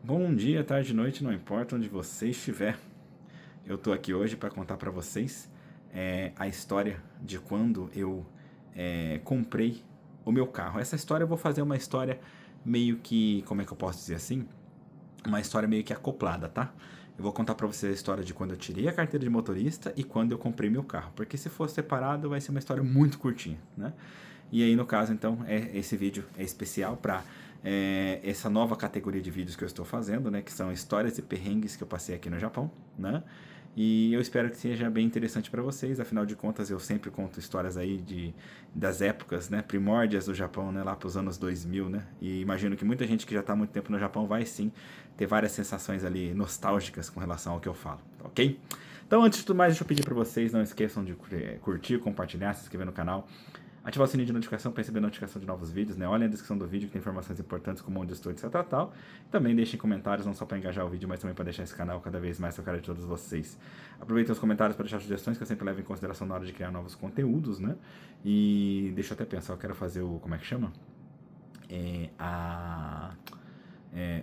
Bom dia, tarde, noite, não importa onde você estiver. Eu tô aqui hoje para contar para vocês a história de quando eu comprei o meu carro. Essa história eu vou fazer uma história meio que, como é que eu posso dizer assim? Uma história meio que acoplada, tá? Eu vou contar para vocês a história de quando eu tirei a carteira de motorista e quando eu comprei meu carro, porque se for separado vai ser uma história muito curtinha, né? E aí no caso então esse vídeo é especial para essa nova categoria de vídeos que eu estou fazendo, né? Que são histórias e perrengues que eu passei aqui no Japão, né? E eu espero que seja bem interessante para vocês. Afinal de contas, eu sempre conto histórias aí das épocas, né, primórdias do Japão, né, lá para os anos 2000, né? E imagino que muita gente que já está há muito tempo no Japão vai sim ter várias sensações ali nostálgicas com relação ao que eu falo, ok? Então, antes de tudo mais, deixa eu pedir para vocês, não esqueçam de curtir, compartilhar, se inscrever no canal, ativar o sininho de notificação para receber notificação de novos vídeos, né? Olhem a descrição do vídeo que tem informações importantes como onde estou, etc. Tal. Também deixem comentários, não só para engajar o vídeo, mas também para deixar esse canal cada vez mais ao cara de todos vocês. Aproveitem os comentários para deixar sugestões que eu sempre levo em consideração na hora de criar novos conteúdos, né? E deixa eu até pensar, eu quero fazer o... como é que chama?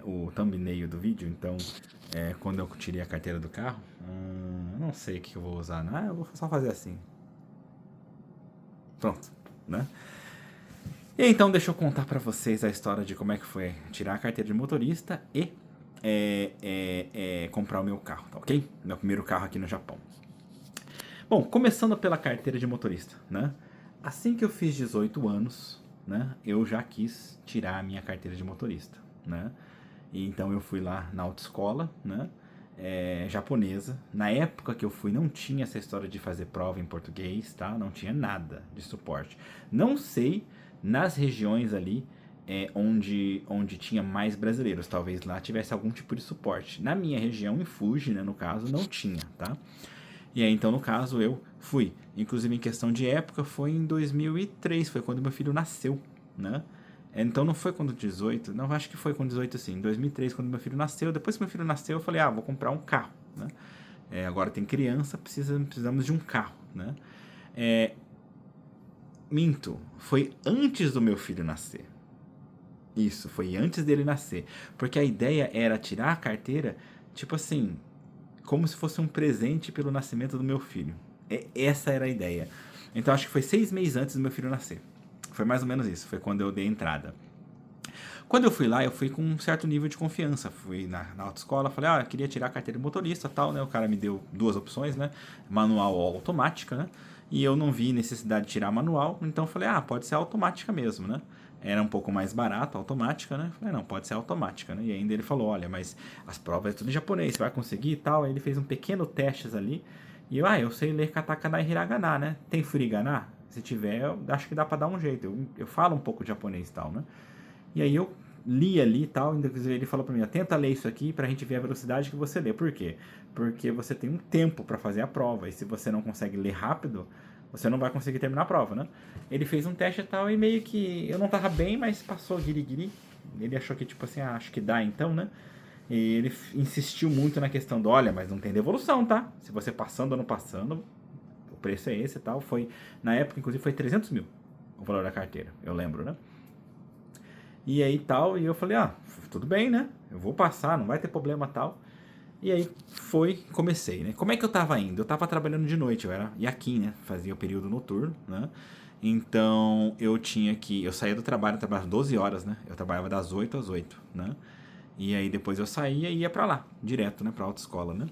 O thumbnail do vídeo, então quando eu tirei a carteira do carro, não sei o que eu vou usar, né? Eu vou só fazer assim. Pronto, né? E então deixa eu contar pra vocês a história de como é que foi tirar a carteira de motorista e comprar o meu carro, tá ok? Meu primeiro carro aqui no Japão. Bom, começando pela carteira de motorista, né? Assim que eu fiz 18 anos, né, eu já quis tirar a minha carteira de motorista, né? E então eu fui lá na autoescola, né, japonesa. Na época que eu fui não tinha essa história de fazer prova em português, tá? Não tinha nada de suporte. Não sei nas regiões ali onde tinha mais brasileiros, talvez lá tivesse algum tipo de suporte. Na minha região, em Fuji, né, no caso, não tinha, tá? E aí, então, no caso, eu fui. Inclusive, em questão de época, foi em 2003, foi quando meu filho nasceu, né? Então, não foi quando 18, não, acho que foi com 18, sim. Em 2003, quando meu filho nasceu. Depois que meu filho nasceu, eu falei, vou comprar um carro, né? Agora tem criança, precisamos de um carro, né? Minto, foi antes do meu filho nascer. Isso, foi antes dele nascer. Porque a ideia era tirar a carteira, tipo assim, como se fosse um presente pelo nascimento do meu filho. Essa era a ideia. Então acho que foi 6 meses antes do meu filho nascer. Foi mais ou menos isso, foi quando eu dei a entrada. Quando eu fui lá, eu fui com um certo nível de confiança. Fui na autoescola, falei, eu queria tirar a carteira de motorista, tal, né? O cara me deu duas opções, né? Manual ou automática, né? E eu não vi necessidade de tirar manual, então falei, pode ser automática mesmo, né? Era um pouco mais barato, automática, né? Falei, não, pode ser automática, né? E ainda ele falou, olha, mas as provas é tudo em japonês, você vai conseguir e tal. Aí ele fez um pequeno testes ali. E eu sei ler katakana e hiragana, né? Tem furigana? Se tiver, eu acho que dá pra dar um jeito. Eu falo um pouco de japonês e tal, né? E aí eu li ali e tal, inclusive ele falou pra mim, tenta ler isso aqui pra gente ver a velocidade que você lê. Por quê? Porque você tem um tempo pra fazer a prova, e se você não consegue ler rápido, você não vai conseguir terminar a prova, né? Ele fez um teste e tal, e meio que eu não tava bem, mas passou guiri-guiri. Ele achou que, tipo assim, acho que dá então, né? E ele insistiu muito na questão do, olha, mas não tem devolução, tá? Se você passando ou não passando, o preço é esse e tal. Foi, na época, inclusive, foi 300 mil o valor da carteira, eu lembro, né? E aí tal, e eu falei, tudo bem, né? Eu vou passar, não vai ter problema tal. E aí comecei, né? Como é que eu tava indo? Eu tava trabalhando de noite, eu era yakin, né? Fazia o período noturno, né? Então eu saía do trabalho, eu trabalhava 12 horas, né? Eu trabalhava das 8 às 8, né? E aí depois eu saía e ia pra lá, direto, né? Pra autoescola, né?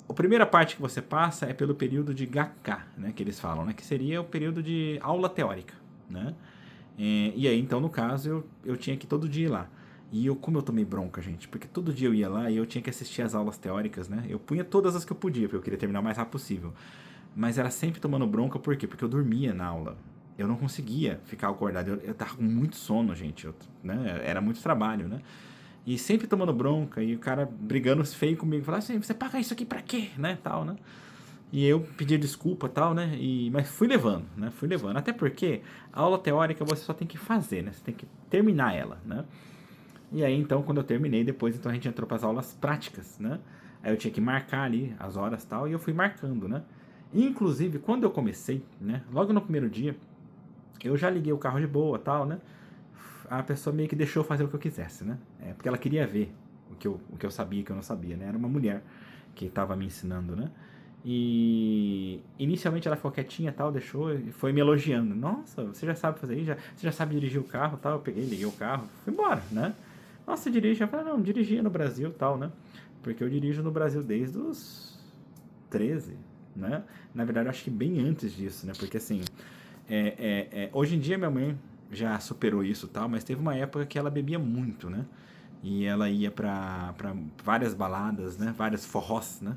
A primeira parte que você passa é pelo período de Gakka, né? Que eles falam, né? Que seria o período de aula teórica, né? E aí, então, no caso, eu tinha que todo dia ir lá. E como eu tomei bronca, gente, porque todo dia eu ia lá e eu tinha que assistir as aulas teóricas, né? Eu punha todas as que eu podia, porque eu queria terminar o mais rápido possível. Mas era sempre tomando bronca, por quê? Porque eu dormia na aula. Eu não conseguia ficar acordado. Eu tava com muito sono, gente. Né? Era muito trabalho, né? E sempre tomando bronca, e o cara brigando feio comigo. Falava assim, você paga isso aqui pra quê? Né? Tal, né? E eu pedi desculpa e tal, né? Mas fui levando, né? Fui levando. Até porque a aula teórica você só tem que fazer, né? Você tem que terminar ela, né? E aí, então, quando eu terminei, depois então a gente entrou para as aulas práticas, né? Aí eu tinha que marcar ali as horas e tal, e eu fui marcando, né? Inclusive, quando eu comecei, né? Logo no primeiro dia, eu já liguei o carro de boa tal, né? A pessoa meio que deixou eu fazer o que eu quisesse, né? Porque ela queria ver o que eu sabia e o que eu não sabia, né? Era uma mulher que estava me ensinando, né? E inicialmente ela ficou quietinha e tal, deixou e foi me elogiando. Nossa, você já sabe fazer isso? Você já sabe dirigir o carro e tal? Eu peguei, liguei o carro, fui embora, né? Nossa, você dirige? Eu falei, não, dirigia no Brasil e tal, né? Porque eu dirijo no Brasil desde os 13, né? Na verdade, eu acho que bem antes disso, né? Porque assim, hoje em dia minha mãe já superou isso e tal, mas teve uma época que ela bebia muito, né? E ela ia pra várias baladas, né? Várias forrós, né?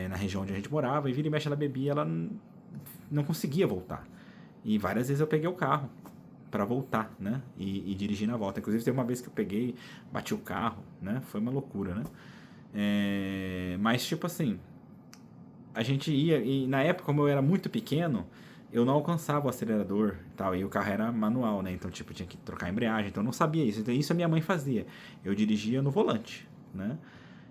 Na região onde a gente morava, e vira e mexe ela bebia, ela não conseguia voltar. E várias vezes eu peguei o carro para voltar, né? E dirigir na volta. Inclusive teve uma vez que eu peguei, bati o carro, né? Foi uma loucura, né? Mas tipo assim, a gente ia, e na época, como eu era muito pequeno, eu não alcançava o acelerador e tal, e o carro era manual, né? Então, tipo, tinha que trocar a embreagem, então eu não sabia isso. Então, isso a minha mãe fazia. Eu dirigia no volante, né?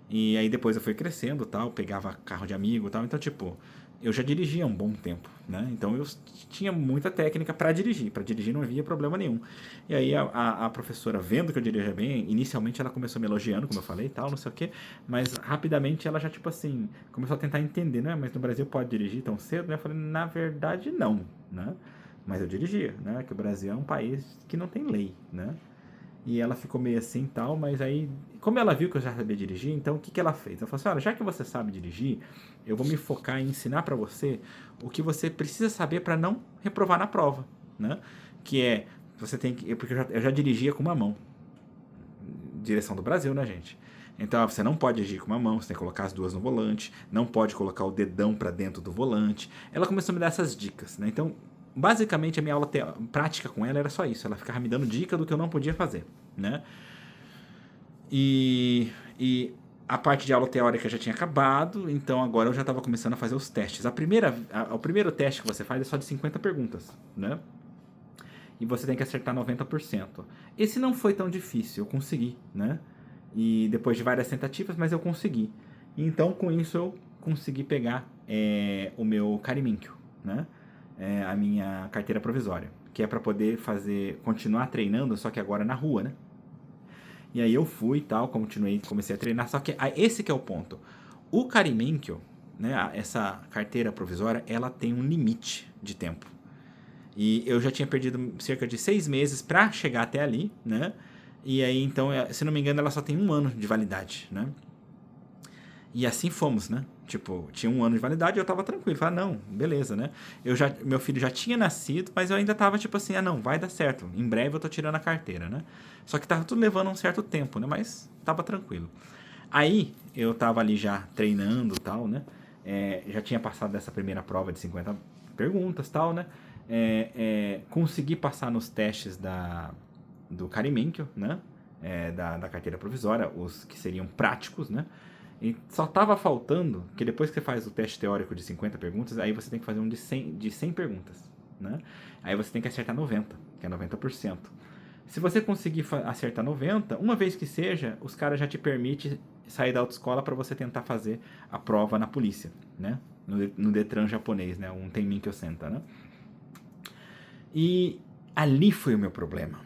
E aí depois eu fui crescendo e tal, pegava carro de amigo e tal, então, tipo, eu já dirigia há um bom tempo, né? Então eu tinha muita técnica para dirigir não havia problema nenhum. E aí a professora, vendo que eu dirigia bem, inicialmente ela começou me elogiando, como eu falei e tal, não sei o quê, mas rapidamente ela já, tipo assim, começou a tentar entender, né? Mas no Brasil pode dirigir tão cedo, né? Eu falei, na verdade, não, né? Mas eu dirigia, né? Que o Brasil é um país que não tem lei, né? E ela ficou meio assim e tal, mas aí, como ela viu que eu já sabia dirigir, então o que, que ela fez? Ela falou assim, olha, já que você sabe dirigir, eu vou me focar em ensinar para você o que você precisa saber para não reprovar na prova, né? Que é, você tem que, porque eu já dirigia com uma mão, direção do Brasil, né, gente? Então, você não pode dirigir com uma mão, você tem que colocar as duas no volante, não pode colocar o dedão para dentro do volante. Ela começou a me dar essas dicas, né? Então, basicamente, a minha aula prática com ela era só isso. Ela ficava me dando dica do que eu não podia fazer, né? E a parte de aula teórica já tinha acabado, então agora eu já estava começando a fazer os testes. O primeiro teste que você faz é só de 50 perguntas, né? E você tem que acertar 90%. Esse não foi tão difícil, eu consegui, né? E depois de várias tentativas, mas eu consegui. Então, com isso, eu consegui pegar o meu carimbinho, né? A minha carteira provisória, que é para poder continuar treinando, só que agora na rua, né? E aí eu fui e tal, comecei a treinar, só que esse que é o ponto. O carimbinho, né, essa carteira provisória, ela tem um limite de tempo. E eu já tinha perdido cerca de 6 meses para chegar até ali, né? E aí, então, se não me engano, ela só tem 1 ano de validade, né? E assim fomos, né? Tipo, tinha 1 ano de validade e eu tava tranquilo. Falei, não, beleza, né? Meu filho já tinha nascido, mas eu ainda tava tipo assim, não, vai dar certo. Em breve eu tô tirando a carteira, né? Só que tava tudo levando um certo tempo, né? Mas tava tranquilo. Aí, eu tava ali já treinando e tal, né? Já tinha passado dessa primeira prova de 50 perguntas e tal, né? Consegui passar nos testes do carimbinho, né? Da carteira provisória, os que seriam práticos, né? E só tava faltando que depois que você faz o teste teórico de 50 perguntas, aí você tem que fazer um de 100 perguntas, né? Aí você tem que acertar 90, que é 90%. Se você conseguir acertar 90, uma vez que seja, os caras já te permitem sair da autoescola para você tentar fazer a prova na polícia, né? No Detran japonês, né? Um Tenminkyo Center, né? E ali foi o meu problema.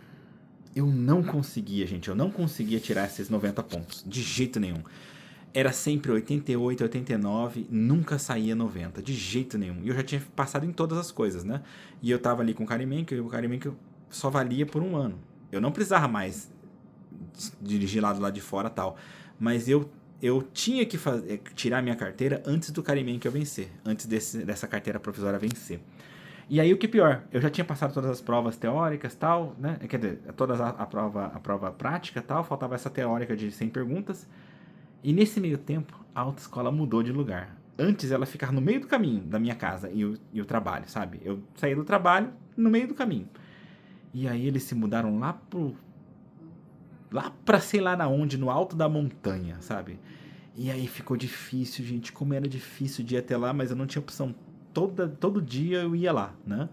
Eu não conseguia, gente, eu não conseguia tirar esses 90 pontos, de jeito nenhum. Era sempre 88, 89, nunca saía 90, de jeito nenhum. E eu já tinha passado em todas as coisas, né? E eu tava ali com o carimbinho, e o carimbinho só valia por 1 ano. Eu não precisava mais dirigir lá do lado de fora e tal. Mas eu tinha que tirar minha carteira antes do carimbinho que eu vencer, antes dessa carteira provisória vencer. E aí o que pior, eu já tinha passado todas as provas teóricas tal, né? Quer dizer, toda a prova prática tal, faltava essa teórica de 100 perguntas. E nesse meio tempo, a autoescola mudou de lugar. Antes ela ficava no meio do caminho da minha casa e o trabalho, sabe? Eu saía do trabalho no meio do caminho. E aí eles se mudaram lá pra sei lá na onde, no alto da montanha, sabe? E aí ficou difícil, gente. Como era difícil de ir até lá, mas eu não tinha opção. Todo dia eu ia lá, né?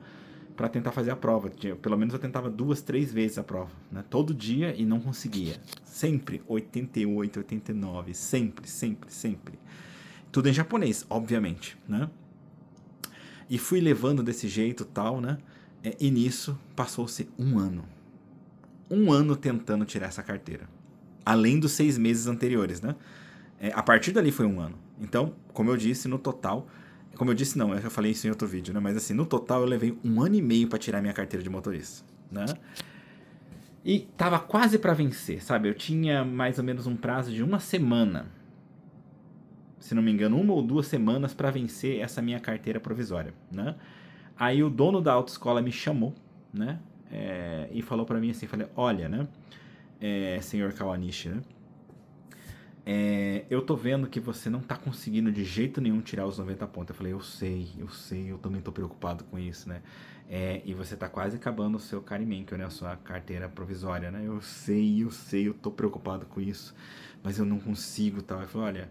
Pra tentar fazer a prova. Pelo menos eu tentava 2, 3 vezes a prova, né? Todo dia e não conseguia. Sempre 88, 89. Sempre, sempre, sempre. Tudo em japonês, obviamente, né? E fui levando desse jeito tal, né? E nisso passou-se 1 ano. 1 ano tentando tirar essa carteira. além dos 6 meses anteriores, né? A partir dali foi 1 ano. Então, como eu disse, no total... Como eu disse, não, eu falei isso em outro vídeo, né? Mas assim, no total eu levei 1 ano e meio para tirar minha carteira de motorista, né? E tava quase para vencer, sabe? Eu tinha mais ou menos um prazo de 1 semana, se não me engano, 1 ou 2 semanas para vencer essa minha carteira provisória, né? Aí o dono da autoescola me chamou, né? E falou para mim assim, falei, olha, né? Senhor Kawanishi, né? Eu tô vendo que você não tá conseguindo de jeito nenhum tirar os 90 pontos. Eu falei, eu sei, eu também tô preocupado com isso, né? E você tá quase acabando o seu Karimenkyo, né? A sua carteira provisória, né? Eu sei, eu tô preocupado com isso, mas eu não consigo, tal. Eu falei, olha,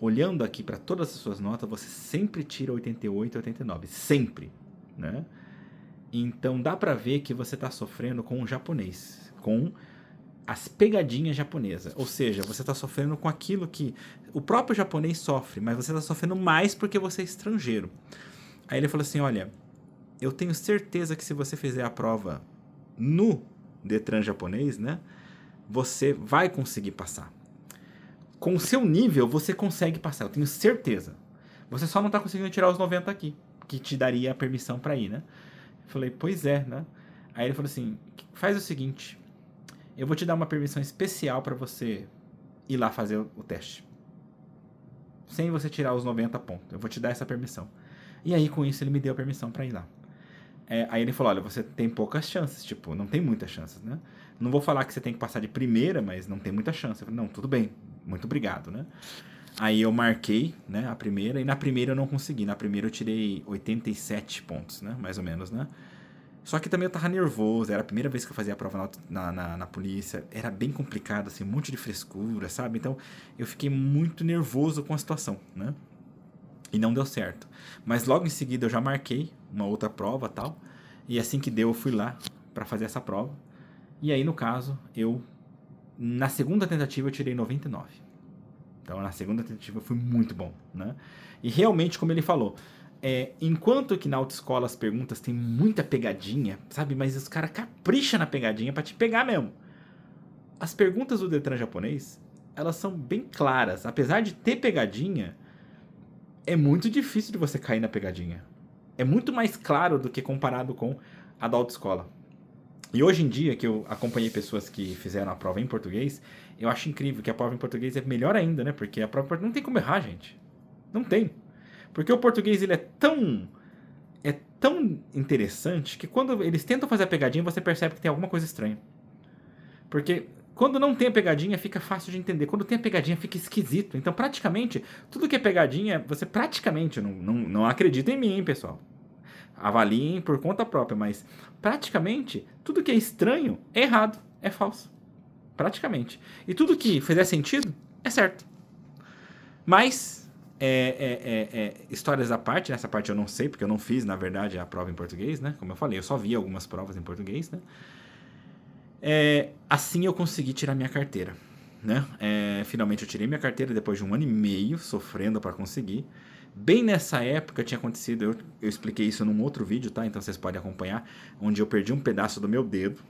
olhando aqui para todas as suas notas, você sempre tira 88 e 89, sempre, né? Então dá pra ver que você tá sofrendo com o japonês, com as pegadinhas japonesas. Ou seja, você está sofrendo com aquilo que o próprio japonês sofre, mas você está sofrendo mais porque você é estrangeiro. Aí ele falou assim, olha, eu tenho certeza que se você fizer a prova no Detran japonês, né, você vai conseguir passar. Com o seu nível, você consegue passar, eu tenho certeza. Você só não está conseguindo tirar os 90 aqui, que te daria a permissão para ir, né? Eu falei, pois é, né? Aí ele falou assim, faz o seguinte... Eu vou te dar uma permissão especial para você ir lá fazer o teste. Sem você tirar os 90 pontos. Eu vou te dar essa permissão. E aí, com isso, ele me deu a permissão para ir lá. Aí ele falou, olha, você tem poucas chances. Tipo, não tem muitas chances, né? Não vou falar que você tem que passar de primeira, mas não tem muita chance. Eu falei, não, tudo bem. Muito obrigado, né? Aí eu marquei, né, a primeira. E na primeira eu não consegui. Na primeira eu tirei 87 pontos, né? Mais ou menos, né? Só que também eu tava nervoso, era a primeira vez que eu fazia a prova na polícia, era bem complicado, assim, um monte de frescura, sabe? Então eu fiquei muito nervoso com a situação, né? E não deu certo. Mas logo em seguida eu já marquei uma outra prova tal, e assim que deu eu fui lá para fazer essa prova. E aí, no caso, na segunda tentativa eu tirei 99. Então na segunda tentativa foi muito bom, né? E realmente, como ele falou... enquanto que na autoescola as perguntas tem muita pegadinha, sabe? Mas os caras capricham na pegadinha pra te pegar mesmo. As perguntas do Detran japonês, elas são bem claras. Apesar de ter pegadinha, é muito difícil de você cair na pegadinha. É muito mais claro do que comparado com a da autoescola. E hoje em dia, que eu acompanhei pessoas que fizeram a prova em português, eu acho incrível que a prova em português é melhor ainda, né? Porque a prova não tem como errar, gente. Não tem. Porque o português ele é tão interessante que quando eles tentam fazer a pegadinha, você percebe que tem alguma coisa estranha. Porque quando não tem a pegadinha, fica fácil de entender. Quando tem a pegadinha, fica esquisito. Então, praticamente, tudo que é pegadinha, você praticamente, não acredita em mim, hein, pessoal. Avaliem por conta própria, mas praticamente, tudo que é estranho é errado, é falso. Praticamente. E tudo que fizer sentido, é certo. Mas... histórias à parte, nessa parte eu não sei, porque eu não fiz, na verdade, a prova em português, né? Como eu falei, eu só vi algumas provas em português, né? Assim eu consegui tirar minha carteira, né? Finalmente eu tirei minha carteira depois de 1 ano e meio sofrendo para conseguir. Bem nessa época tinha acontecido, eu expliquei isso num outro vídeo, tá? Então vocês podem acompanhar, onde eu perdi um pedaço do meu dedo,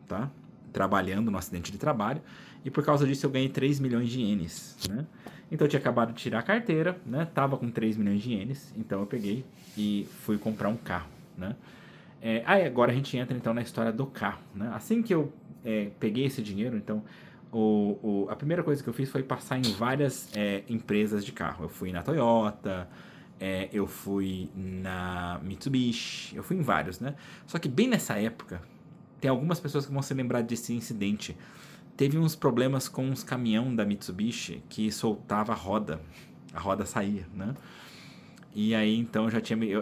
tá? Trabalhando no acidente de trabalho, e por causa disso eu ganhei 3 milhões de ienes, né? Então eu tinha acabado de tirar a carteira, né? Tava com 3 milhões de ienes, então eu peguei e fui comprar um carro, né? Agora a gente entra então na história do carro, né? Assim que eu peguei esse dinheiro, então a primeira coisa que eu fiz foi passar em várias empresas de carro. Eu fui na Toyota, eu fui na Mitsubishi, eu fui em vários, né? Só que bem nessa época, tem algumas pessoas que vão se lembrar desse incidente. Teve uns problemas com uns caminhão da Mitsubishi que soltava a roda saía, né? E aí então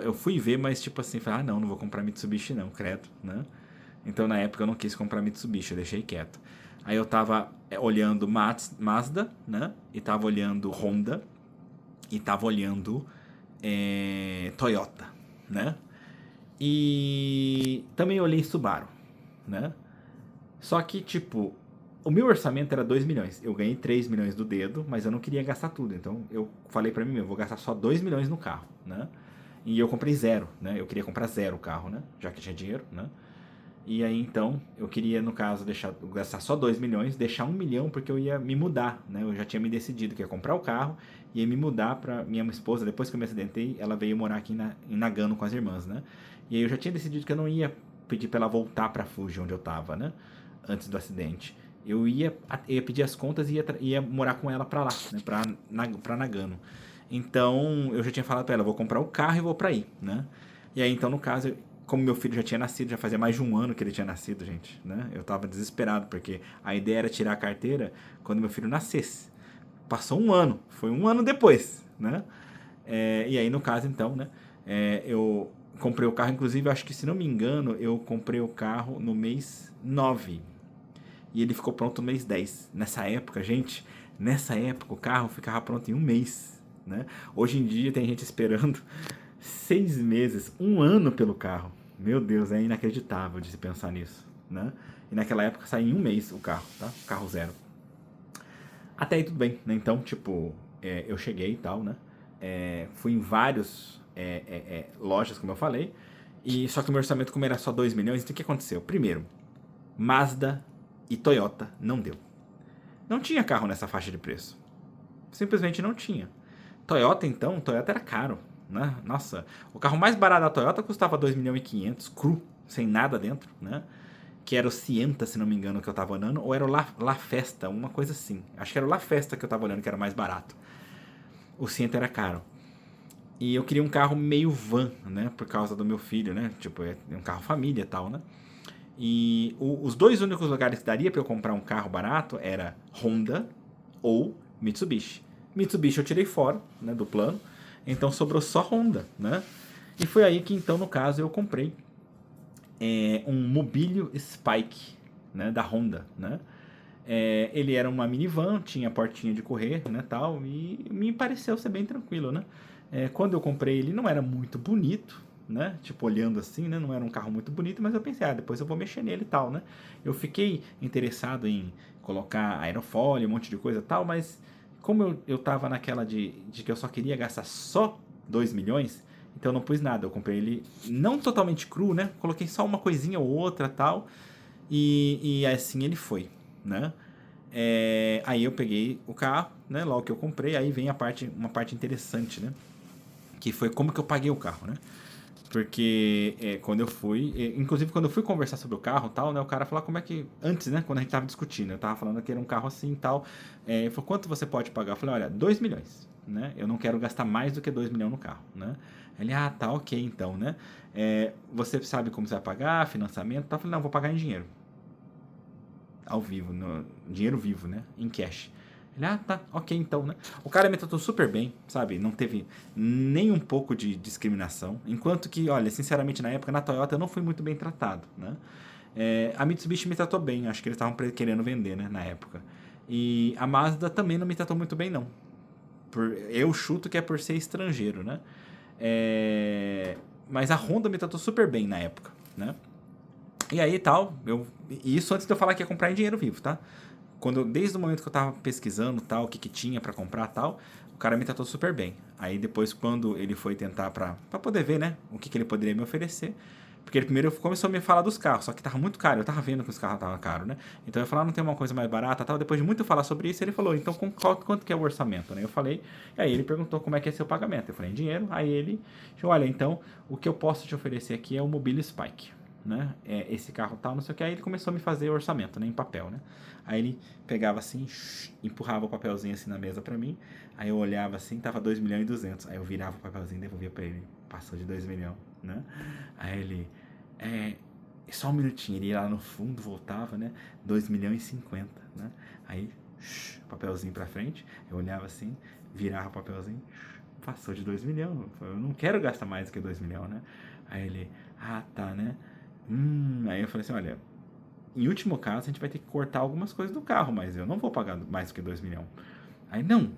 eu fui ver, mas tipo assim, falei, não vou comprar Mitsubishi não, credo, né? Então na época eu não quis comprar Mitsubishi, eu deixei quieto. Aí eu tava olhando Mazda, né? E tava olhando Honda, e tava olhando Toyota, né? E também olhei Subaru, né? Só que, tipo, o meu orçamento era 2 milhões. Eu ganhei 3 milhões do dedo, mas eu não queria gastar tudo. Então eu falei pra mim mesmo, eu vou gastar só 2 milhões no carro, né? E eu comprei zero, né? Eu queria comprar zero o carro, né? Já que tinha dinheiro, né? E aí, então, eu queria, no caso, gastar só 2 milhões, deixar 1 milhão, porque eu ia me mudar, né? Eu já tinha me decidido que ia comprar o carro e ia me mudar para minha esposa. Depois que eu me acidentei, ela veio morar aqui em Nagano com as irmãs, né? E aí eu já tinha decidido que eu não ia pedir para ela voltar para Fuji, onde eu tava, né? Antes do acidente. Eu ia pedir as contas e ia morar com ela para lá, né? Pra Nagano. Então, eu já tinha falado para ela, eu vou comprar o carro e vou para aí, né? E aí, então, no caso, como meu filho já tinha nascido, já fazia mais de 1 ano que ele tinha nascido, gente, né? Eu tava desesperado, porque a ideia era tirar a carteira quando meu filho nascesse. Passou 1 ano, foi 1 ano depois, né? E aí, no caso, então, né? Eu comprei o carro, inclusive, acho que, se não me engano, eu comprei o carro no mês 9 e ele ficou pronto no mês 10. Nessa época o carro ficava pronto em 1 mês, né? Hoje em dia tem gente esperando 6 meses, 1 ano pelo carro. Meu Deus, é inacreditável de se pensar nisso, né? E naquela época saía em 1 mês o carro, tá? Carro zero. Até aí tudo bem, né? Então, tipo, eu cheguei e tal, né? Fui em vários lojas, como eu falei. E só que o meu orçamento, como era só 2 milhões, então o que aconteceu? Primeiro, Mazda e Toyota não deu. Não tinha carro nessa faixa de preço. Simplesmente não tinha. Toyota, então, Toyota era caro, né? Nossa, o carro mais barato da Toyota custava 2 milhões e 500, cru, sem nada dentro, né? Que era o Sienta, se não me engano, que eu tava olhando, ou era o La Festa, uma coisa assim. Acho que era o La Festa que eu tava olhando, que era mais barato. O Sienta era caro. E eu queria um carro meio van, né? Por causa do meu filho, né? Tipo, é um carro família e tal, né? E os dois únicos lugares que daria para eu comprar um carro barato era Honda ou Mitsubishi. Mitsubishi eu tirei fora, né, do plano, então sobrou só Honda, né? E foi aí que, então, no caso, eu comprei um Mobilio Spike, né, da Honda, né? Ele era uma minivan, tinha portinha de correr, né, tal, e me pareceu ser bem tranquilo, né? Quando eu comprei ele não era muito bonito, né? Tipo, olhando assim, né? Não era um carro muito bonito, mas eu pensei, depois eu vou mexer nele e tal, né? Eu fiquei interessado em colocar aerofólio, um monte de coisa e tal, mas como eu tava naquela de que eu só queria gastar só 2 milhões, então eu não pus nada. Eu comprei ele não totalmente cru, né? Coloquei só uma coisinha ou outra tal, e assim ele foi, né? Aí eu peguei o carro, né? Logo que eu comprei, aí vem uma parte interessante, né? Que foi como que eu paguei o carro, né? Porque quando eu fui, inclusive quando eu fui conversar sobre o carro e tal, né? O cara falou como é que, antes, né? Quando a gente tava discutindo, eu tava falando que era um carro assim e tal. Ele falou, quanto você pode pagar? Eu falei, olha, 2 milhões, né? Eu não quero gastar mais do que 2 milhões no carro, né? Ele, tá, ok, então, né? Você sabe como você vai pagar, financiamento e tal? Eu falei, não, vou pagar em dinheiro. Ao vivo, no dinheiro vivo, né? Em cash. Ele, tá, ok, então, né? O cara me tratou super bem, sabe? Não teve nem um pouco de discriminação. Enquanto que, olha, sinceramente, na época, na Toyota, eu não fui muito bem tratado, né? A Mitsubishi me tratou bem, acho que eles estavam querendo vender, né, na época. E a Mazda também não me tratou muito bem, não. Eu chuto que é por ser estrangeiro, né? Mas a Honda me tratou super bem na época, né? E aí tal, isso antes de eu falar que ia comprar em dinheiro vivo, tá? Desde o momento que eu tava pesquisando tal, o que tinha pra comprar tal, o cara me tratou super bem. Aí depois, quando ele foi tentar pra poder ver, né, o que ele poderia me oferecer, porque ele primeiro começou a me falar dos carros, só que tava muito caro, eu tava vendo que os carros estavam caros, né? Então eu falei, não tem uma coisa mais barata tal. Depois de muito falar sobre isso, ele falou, então quanto que é o orçamento, né? Eu falei, e aí ele perguntou como é que é seu pagamento. Eu falei, em dinheiro. Aí ele falou, olha, então o que eu posso te oferecer aqui é o Mobile Spike, né? Esse carro tal, não sei o que. Aí ele começou a me fazer o orçamento, né? Em papel, né? Aí ele pegava assim, empurrava o papelzinho assim na mesa pra mim. Aí eu olhava assim, tava 2 milhões e 200. Aí eu virava o papelzinho e devolvia pra ele. Passou de 2 milhões, né? Aí ele, só um minutinho. Ele ia lá no fundo, voltava, né? 2 milhões e 50, né? Aí, papelzinho pra frente. Eu olhava assim, virava o papelzinho. Passou de 2 milhões. Eu não quero gastar mais do que 2 milhões, né? Aí ele, tá, né? Aí eu falei assim, olha, em último caso a gente vai ter que cortar algumas coisas do carro, mas eu não vou pagar mais do que 2 milhões. Aí, não,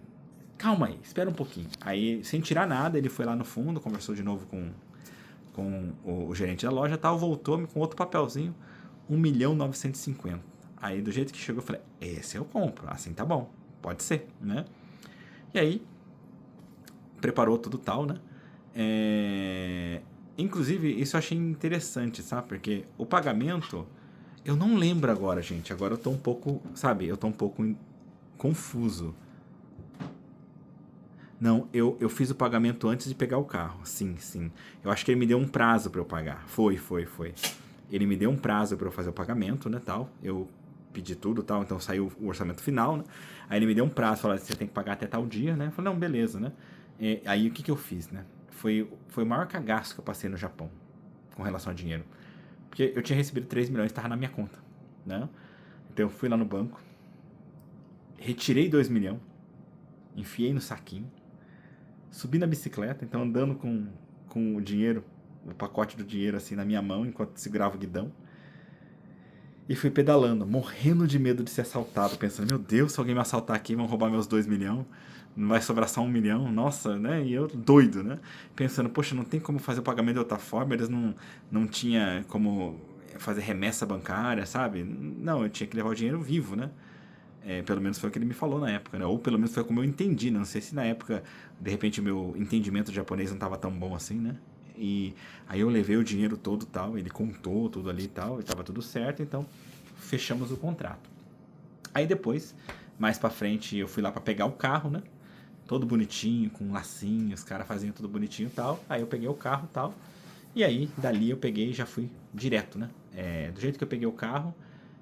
calma aí, espera um pouquinho. Aí, sem tirar nada, ele foi lá no fundo, conversou de novo com o gerente da loja, tal, voltou com outro papelzinho, 1 milhão 950. Aí, do jeito que chegou, eu falei, esse eu compro, assim tá bom, pode ser, né? E aí, preparou tudo tal, né? Inclusive, isso eu achei interessante, sabe? Porque o pagamento, eu não lembro agora, gente. Agora eu tô um pouco, sabe? Eu tô um pouco confuso. Não, eu fiz o pagamento antes de pegar o carro. Sim, sim. Eu acho que ele me deu um prazo para eu pagar. Foi. Ele me deu um prazo para eu fazer o pagamento, né, tal. Eu pedi tudo, tal, então saiu o orçamento final, né? Aí ele me deu um prazo, falou, você tem que pagar até tal dia, né? Eu falei, não, beleza, né? Aí o que que eu fiz, né? Foi o maior cagaço que eu passei no Japão com relação a dinheiro. Porque eu tinha recebido 3 milhões, estava na minha conta, né? Então eu fui lá no banco, retirei 2 milhões, enfiei no saquinho, subi na bicicleta, então andando com o dinheiro, o pacote do dinheiro assim na minha mão, enquanto segurava o guidão. E fui pedalando, morrendo de medo de ser assaltado, pensando, meu Deus, se alguém me assaltar aqui, vão roubar meus 2 milhões, não vai sobrar só 1 milhão, nossa, né? E eu doido, né? Pensando, poxa, não tem como fazer o pagamento de outra forma, eles não tinha como fazer remessa bancária, sabe? Não, eu tinha que levar o dinheiro vivo, né? Pelo menos foi o que ele me falou na época, né? Ou pelo menos foi como eu entendi, né? Não sei se na época, de repente, o meu entendimento de japonês não estava tão bom assim, né? E aí eu levei o dinheiro todo tal, ele contou tudo ali e tal, e tava tudo certo, então fechamos o contrato. Aí depois, mais pra frente, eu fui lá pra pegar o carro, né? Todo bonitinho, com lacinhos, os caras faziam tudo bonitinho e tal. Aí eu peguei o carro e tal. E aí, dali eu peguei e já fui direto, né? Do jeito que eu peguei o carro,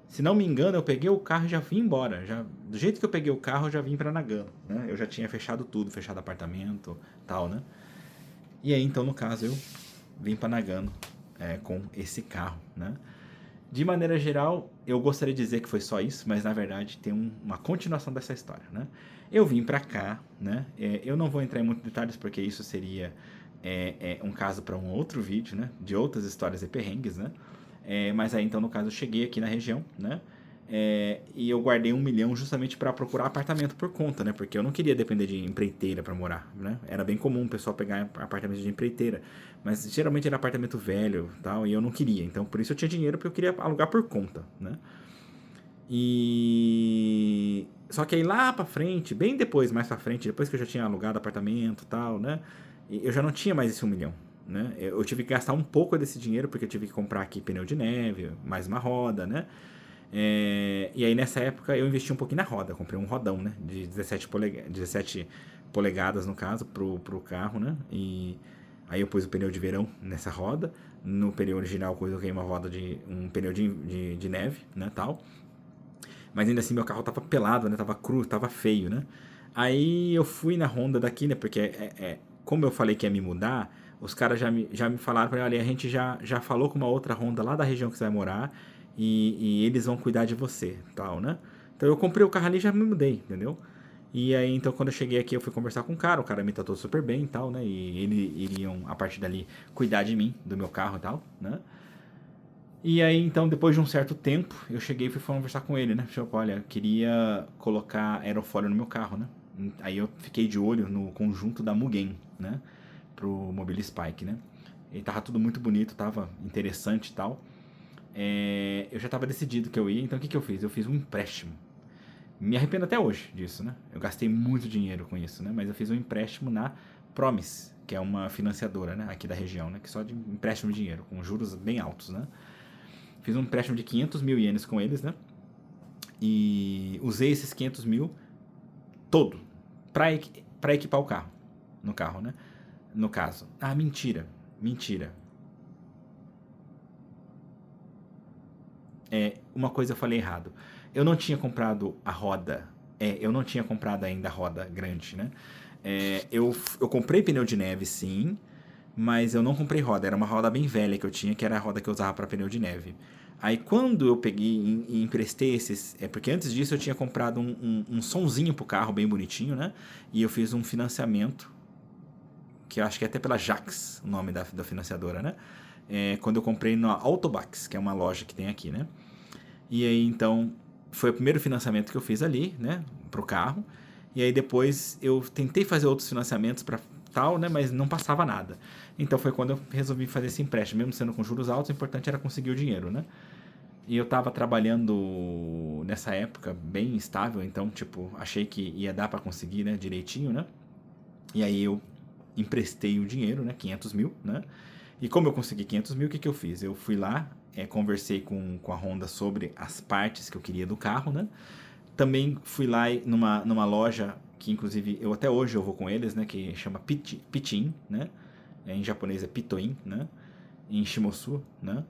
se não me engano, eu peguei o carro e já vim embora. Do jeito que eu peguei o carro, eu já vim pra Nagano, né? Eu já tinha fechado tudo, fechado apartamento, tal, né? E aí, então, no caso, eu vim para Nagano com esse carro, né? De maneira geral, eu gostaria de dizer que foi só isso, mas na verdade tem uma continuação dessa história, né? Eu vim para cá, né? Eu não vou entrar em muitos detalhes porque isso seria um caso para um outro vídeo, né? De outras histórias e perrengues, né? Mas aí então no caso eu cheguei aqui na região, né? E eu guardei 1 milhão justamente para procurar apartamento por conta, né? Porque eu não queria depender de empreiteira para morar, né? Era bem comum o pessoal pegar apartamento de empreiteira, mas geralmente era apartamento velho, tal, e eu não queria. Então por isso eu tinha dinheiro porque eu queria alugar por conta, né? E só que aí lá para frente, bem depois, mais para frente, depois que eu já tinha alugado apartamento, tal, né? Eu já não tinha mais esse 1 milhão. Né? Eu tive que gastar um pouco desse dinheiro porque eu tive que comprar aqui pneu de neve, mais uma roda, né? E aí nessa época eu investi um pouquinho na roda, comprei um rodão, né? De 17 polegadas no caso, pro carro, né? E aí eu pus o pneu de verão nessa roda. No pneu original eu coloquei um pneu de neve, né? Tal. Mas ainda assim meu carro tava pelado, né? Tava cru, tava feio, né? Aí eu fui na Honda daqui, né? Porque como eu falei que ia me mudar, os caras já me falaram pra mim, olha, a gente já falou com uma outra Honda lá da região que você vai morar e eles vão cuidar de você, tal, né? Então eu comprei o carro ali e já me mudei, entendeu? E aí, então, quando eu cheguei aqui, eu fui conversar com o cara me tratou super bem e tal, né? E eles iriam, a partir dali, cuidar de mim, do meu carro e tal, né? E aí, então, depois de um certo tempo, eu cheguei e fui conversar com ele, né? Tipo, olha, eu queria colocar aerofólio no meu carro, né? Aí eu fiquei de olho no conjunto da Mugen, né? Pro Mobile Spike, né? E tava tudo muito bonito, tava interessante e tal. Eu já tava decidido que eu ia, então o que eu fiz? Eu fiz um empréstimo. Me arrependo até hoje disso, né? Eu gastei muito dinheiro com isso, né? Mas eu fiz um empréstimo na Promise, que é uma financiadora, né? Aqui da região, né? Que só de empréstimo de dinheiro, com juros bem altos, né? Fiz um empréstimo de 500 mil ienes com eles, né? E usei esses 500 mil todo para equipar o carro. No carro, né? No caso. Ah, mentira. Mentira. Uma coisa eu falei errado. Eu não tinha comprado a roda. Eu não tinha comprado ainda a roda grande, né? Eu comprei pneu de neve, sim. Mas eu não comprei roda. Era uma roda bem velha que eu tinha, que era a roda que eu usava para pneu de neve. Aí quando eu peguei e emprestei esses. Porque antes disso eu tinha comprado um sonzinho pro carro, bem bonitinho, né? E eu fiz um financiamento, que eu acho que é até pela Jax, o nome da financiadora, né? Quando eu comprei na Autobax, que é uma loja que tem aqui, né? E aí então foi o primeiro financiamento que eu fiz ali, né? Pro carro. E aí depois eu tentei fazer outros financiamentos para tal, né? Mas não passava nada. Então foi quando eu resolvi fazer esse empréstimo, mesmo sendo com juros altos, o importante era conseguir o dinheiro, né? E eu tava trabalhando nessa época bem estável, então, tipo, achei que ia dar para conseguir, né, direitinho, né? E aí eu emprestei o dinheiro, né, 500 mil, né? E como eu consegui 500 mil, o que eu fiz? Eu fui lá, conversei com a Honda sobre as partes que eu queria do carro, né? Também fui lá numa loja que, inclusive, até hoje eu vou com eles, né? Que chama Pitin, né? Em japonês é Pitoin, né? Em Shimosu, né?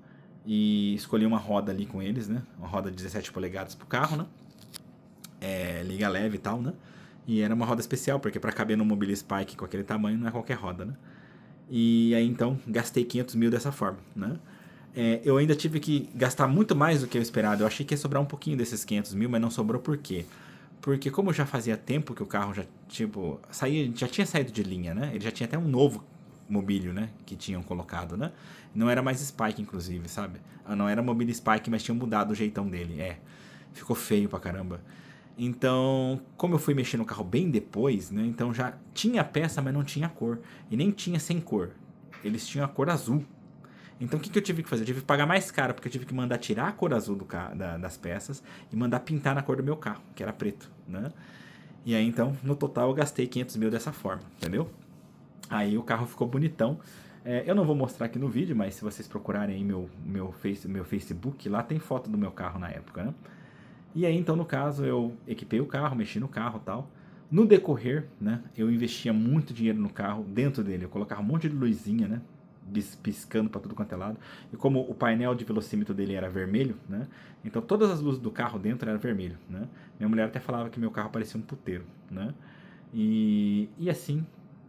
E escolhi uma roda ali com eles, né? Uma roda de 17 polegadas pro carro, né? Liga leve e tal, né? E era uma roda especial, porque para caber no Mobile Spike com aquele tamanho não é qualquer roda, né? E aí então gastei 500 mil dessa forma, né? Eu ainda tive que gastar muito mais do que eu esperado. Eu achei que ia sobrar um pouquinho desses 500 mil, mas não sobrou por quê? Porque como já fazia tempo que o carro já, tipo, já tinha saído de linha, né? Ele já tinha até um novo mobílio, né? Que tinham colocado, né? Não era mais Spike, inclusive, sabe? Não era Mobile Spike, mas tinham mudado o jeitão dele. Ficou feio pra caramba. Então, como eu fui mexer no carro bem depois, né? Então já tinha peça, mas não tinha cor. E nem tinha sem cor. Eles tinham a cor azul. Então o que eu tive que fazer? Eu tive que pagar mais caro, porque eu tive que mandar tirar a cor azul das peças e mandar pintar na cor do meu carro, que era preto, né? E aí então, no total, eu gastei 500 mil dessa forma, entendeu? Aí o carro ficou bonitão. Eu não vou mostrar aqui no vídeo, mas se vocês procurarem aí meu Facebook, lá tem foto do meu carro na época, né? E aí, então, no caso, eu equipei o carro, mexi no carro e tal. No decorrer, né, eu investia muito dinheiro no carro, dentro dele. Eu colocava um monte de luzinha, né, piscando para tudo quanto é lado. E como o painel de velocímetro dele era vermelho, né, então todas as luzes do carro dentro eram vermelho, né. Minha mulher até falava que meu carro parecia um puteiro, né. E assim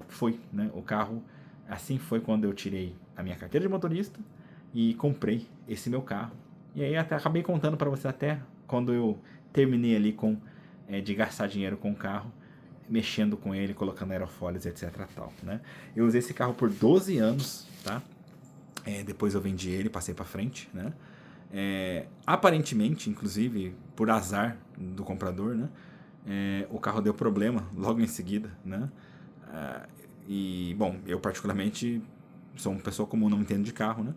foi, né, o carro. Assim foi quando eu tirei a minha carteira de motorista e comprei esse meu carro. E aí até acabei contando para você até quando eu terminei ali de gastar dinheiro com o carro, mexendo com ele, colocando aerofólios, etc. Tal, né? Eu usei esse carro por 12 anos, tá? Depois eu vendi ele, passei para frente, né? Aparentemente, inclusive, por azar do comprador, né? O carro deu problema logo em seguida, né? Bom, eu particularmente sou uma pessoa comum, não entendo de carro, né?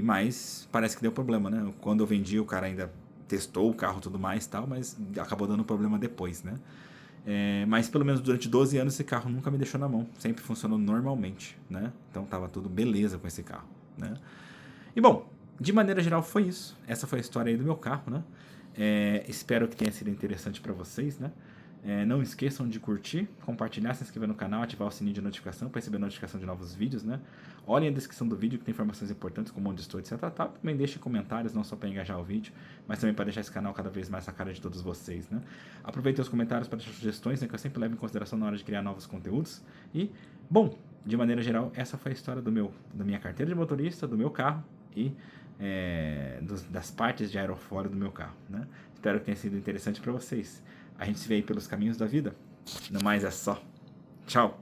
Mas parece que deu problema, né? Quando eu vendi, o cara ainda testou o carro e tudo mais tal, mas acabou dando problema depois, né? Mas pelo menos durante 12 anos esse carro nunca me deixou na mão, sempre funcionou normalmente, né? Então tava tudo beleza com esse carro, né? E bom, de maneira geral foi isso. Essa foi a história aí do meu carro, né? Espero que tenha sido interessante para vocês, né? Não esqueçam de curtir, compartilhar, se inscrever no canal, ativar o sininho de notificação para receber notificação de novos vídeos, né? Olhem a descrição do vídeo que tem informações importantes como onde estou, etc. Também deixem comentários, não só para engajar o vídeo, mas também para deixar esse canal cada vez mais a cara de todos vocês, né? Aproveitem os comentários para deixar sugestões, né, que eu sempre levo em consideração na hora de criar novos conteúdos. E, bom, de maneira geral, essa foi a história da minha carteira de motorista, do meu carro e das partes de aerofólio do meu carro, né? Espero que tenha sido interessante para vocês. A gente se vê aí pelos caminhos da vida. No mais é só. Tchau!